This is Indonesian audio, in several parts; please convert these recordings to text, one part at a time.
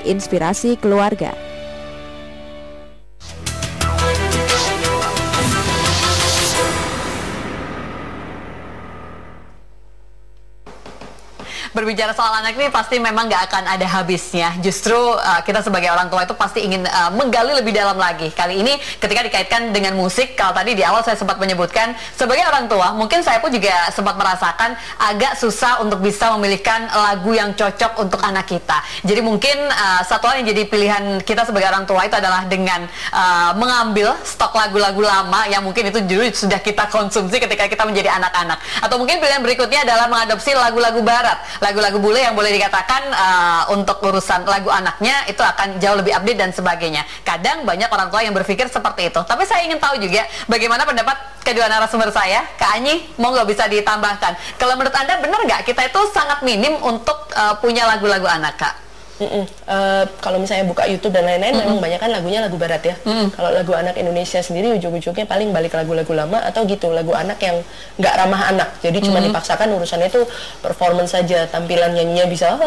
inspirasi keluarga. Berbicara soal anak ini pasti memang nggak akan ada habisnya. Justru kita sebagai orang tua itu pasti ingin menggali lebih dalam lagi. Kali ini ketika dikaitkan dengan musik, kalau tadi di awal saya sempat menyebutkan, sebagai orang tua mungkin saya pun juga sempat merasakan agak susah untuk bisa memilihkan lagu yang cocok untuk anak kita. Jadi mungkin satu hal yang jadi pilihan kita sebagai orang tua itu adalah dengan mengambil stok lagu-lagu lama yang mungkin itu dulu sudah kita konsumsi ketika kita menjadi anak-anak. Atau mungkin pilihan berikutnya adalah mengadopsi lagu-lagu barat, lagu-lagu bule yang boleh dikatakan untuk urusan lagu anaknya itu akan jauh lebih update dan sebagainya. Kadang banyak orang tua yang berpikir seperti itu. Tapi saya ingin tahu juga bagaimana pendapat kedua narasumber saya. Kak Anyi, monggo bisa ditambahkan. Kalau menurut Anda benar nggak kita itu sangat minim untuk punya lagu-lagu anak, Kak? Kalau misalnya buka YouTube dan lain-lain, memang banyak kan lagunya lagu barat ya. Kalau lagu anak Indonesia sendiri ujung-ujungnya paling balik lagu-lagu lama atau gitu, lagu anak yang nggak ramah anak. Jadi cuma dipaksakan urusannya itu performance saja, tampilan nyanyinya bisa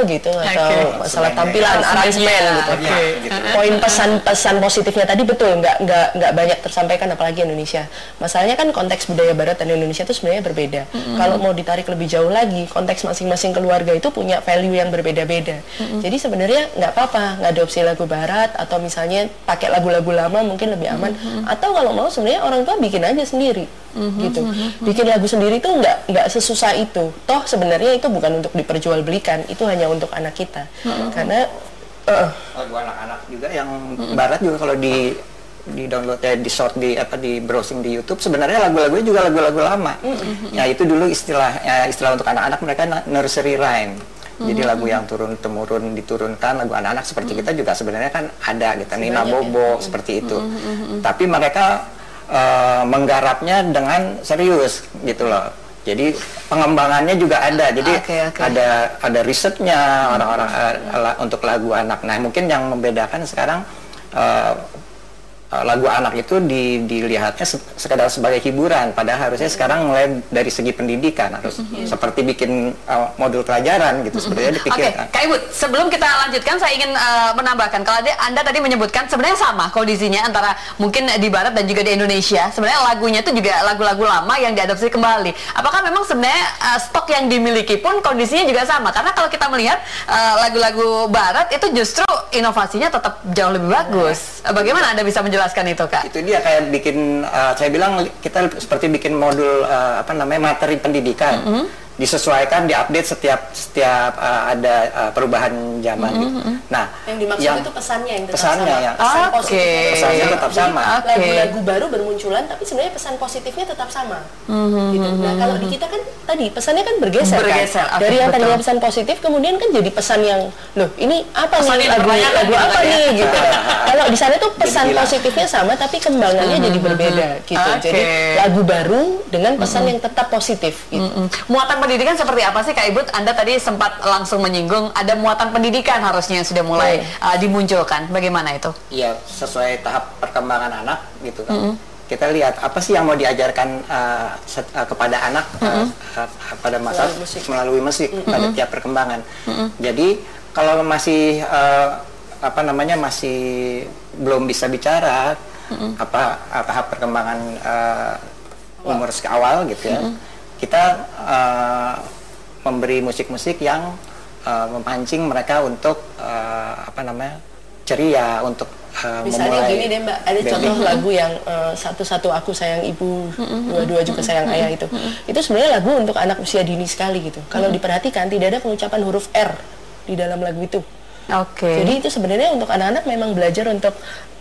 gitu, atau masalah tampilan, aransemen gitu. Poin pesan-pesan positifnya tadi betul nggak banyak tersampaikan, apalagi Indonesia. Masalahnya kan konteks budaya barat dan Indonesia itu sebenarnya berbeda. Kalau mau ditarik lebih jauh lagi, konteks masing-masing keluarga itu punya value yang berbeda-beda. Jadi sebenarnya nggak apa-apa ngadopsi lagu barat atau misalnya pakai lagu-lagu lama mungkin lebih aman. Atau kalau mau sebenarnya orang tua bikin aja sendiri gitu. Bikin lagu sendiri tuh nggak sesusah itu. Toh sebenarnya itu bukan untuk diperjualbelikan, itu hanya untuk anak kita. Karena lagu anak-anak juga yang barat juga kalau di download di short di browsing di YouTube sebenarnya lagu-lagunya juga lagu-lagu lama. Ya itu dulu istilah untuk anak-anak mereka nursery rhyme. Jadi lagu yang turun-temurun diturunkan, lagu anak-anak seperti kita juga sebenarnya kan ada gitu, Nina Bobo seperti itu. Tapi mereka menggarapnya dengan serius gitu loh. Jadi pengembangannya juga ada. Jadi ada risetnya orang-orang untuk lagu anak. Nah, mungkin yang membedakan sekarang lagu anak itu dilihatnya sekadar sebagai hiburan, padahal harusnya sekarang mulai dari segi pendidikan harus seperti bikin modul pelajaran gitu sebenarnya dipikirkan. Kak Ibu, sebelum kita lanjutkan saya ingin menambahkan, kalau Anda tadi menyebutkan sebenarnya sama kondisinya antara mungkin di barat dan juga di Indonesia. Sebenarnya lagunya itu juga lagu-lagu lama yang diadopsi kembali. Apakah memang sebenarnya stok yang dimiliki pun kondisinya juga sama? Karena kalau kita melihat lagu-lagu barat itu justru inovasinya tetap jauh lebih bagus. Bagaimana Anda bisa menjelaskan itu, Kak? Itu dia kayak bikin, saya bilang kita seperti bikin modul materi pendidikan. Disesuaikan, diupdate setiap ada perubahan zaman gitu. Nah, yang dimaksud itu pesannya yang tetap pesannya sama. Pesan positifnya pesannya tetap sama. Lagu-lagu baru bermunculan tapi sebenarnya pesan positifnya tetap sama. Gitu. Nah, kalau di kita kan tadi pesannya kan bergeser kan? Dari yang tadinya pesan positif kemudian kan jadi pesan yang loh, ini apa pesan nih lagu apa nih gitu. Kalau di sana tuh pesan positifnya sama tapi kembangannya jadi berbeda gitu. Jadi lagu baru dengan pesan yang tetap positif gitu. Muatan pendidikan seperti apa sih, Kak Ibu? Anda tadi sempat langsung menyinggung ada muatan pendidikan harusnya yang sudah mulai dimunculkan. Bagaimana itu? Iya, sesuai tahap perkembangan anak gitu kan. Kita lihat apa sih yang mau diajarkan kepada anak pada masa melalui musik pada tiap perkembangan. Jadi kalau masih masih belum bisa bicara tahap perkembangan umur awal gitu ya. Kita memberi musik-musik yang memancing mereka untuk ceria, untuk misalnya gini deh Mbak, ada contoh lagu yang satu-satu aku sayang ibu, dua-dua juga sayang ayah itu sebenarnya lagu untuk anak usia dini sekali gitu. Kalau diperhatikan tidak ada pengucapan huruf R di dalam lagu itu. Jadi itu sebenarnya untuk anak-anak memang belajar untuk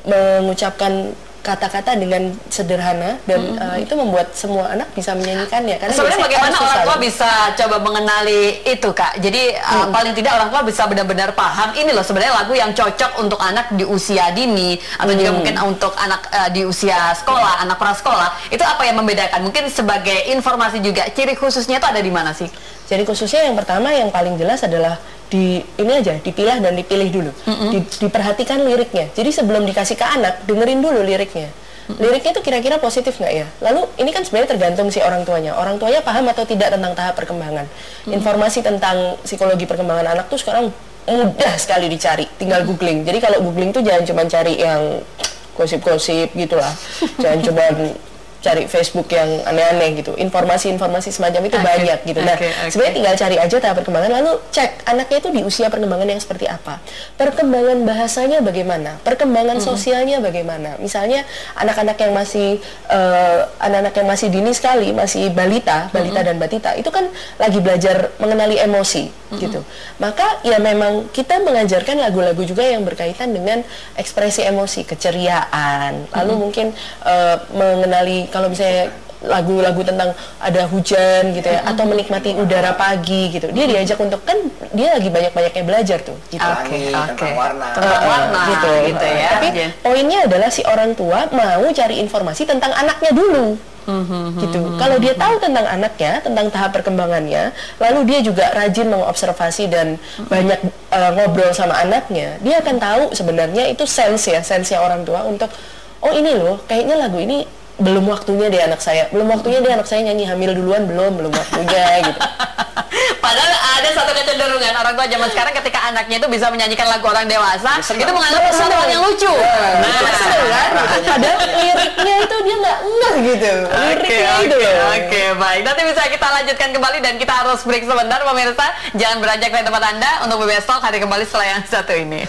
mengucapkan kata-kata dengan sederhana dan itu membuat semua anak bisa menyanyikannya. Karena sebenarnya bagaimana orang tua bisa coba mengenali itu, Kak? Jadi paling tidak orang tua bisa benar-benar paham ini loh sebenarnya lagu yang cocok untuk anak di usia dini atau juga mungkin untuk anak di usia sekolah, anak prasekolah. Itu apa yang membedakan? Mungkin sebagai informasi juga, ciri khususnya itu ada di mana sih? Ciri khususnya yang pertama yang paling jelas adalah dipilah dan dipilih dulu. Diperhatikan liriknya. Jadi sebelum dikasih ke anak, dengerin dulu liriknya. Liriknya itu kira-kira positif nggak ya? Lalu ini kan sebenarnya tergantung si orang tuanya. Orang tuanya paham atau tidak tentang tahap perkembangan. Informasi tentang psikologi perkembangan anak tuh sekarang mudah sekali dicari, tinggal googling. Jadi kalau googling tuh jangan cuma cari yang gosip-gosip gitulah, jangan cuma cari Facebook yang aneh-aneh gitu, informasi-informasi semacam itu banyak gitu. Nah, sebenarnya tinggal cari aja tahap perkembangan, lalu cek anaknya itu di usia perkembangan yang seperti apa, perkembangan bahasanya bagaimana, perkembangan sosialnya bagaimana. Misalnya anak-anak yang masih anak-anak yang masih dini sekali, masih balita dan batita, itu kan lagi belajar mengenali emosi gitu. Maka ya memang kita mengajarkan lagu-lagu juga yang berkaitan dengan ekspresi emosi, keceriaan, lalu mungkin mengenali kalau misalnya lagu-lagu tentang ada hujan gitu ya, atau menikmati udara pagi gitu, dia diajak untuk, kan dia lagi banyak-banyaknya belajar tuh gitu. Tentang warna gitu ya. Tapi poinnya adalah si orang tua mau cari informasi tentang anaknya dulu. Gitu. Kalau dia tahu tentang anaknya, tentang tahap perkembangannya, lalu dia juga rajin mengobservasi dan banyak ngobrol sama anaknya, dia akan tahu sebenarnya itu sense-nya orang tua untuk, oh ini loh, kayaknya lagu ini belum waktunya deh anak saya, nyanyi hamil duluan, belum waktunya gitu. Padahal ada satu kecenderungan orang tua zaman sekarang ketika anaknya itu bisa menyanyikan lagu orang dewasa, itu menganggap sesuatu yang lucu. Kan? Padahal liriknya itu dia nggak ngeh gitu. Oke, baik. Nanti bisa kita lanjutkan kembali dan kita harus break sebentar, pemirsa. Jangan beranjak dari tempat Anda untuk BBS Talk, hari kembali setelah yang satu ini.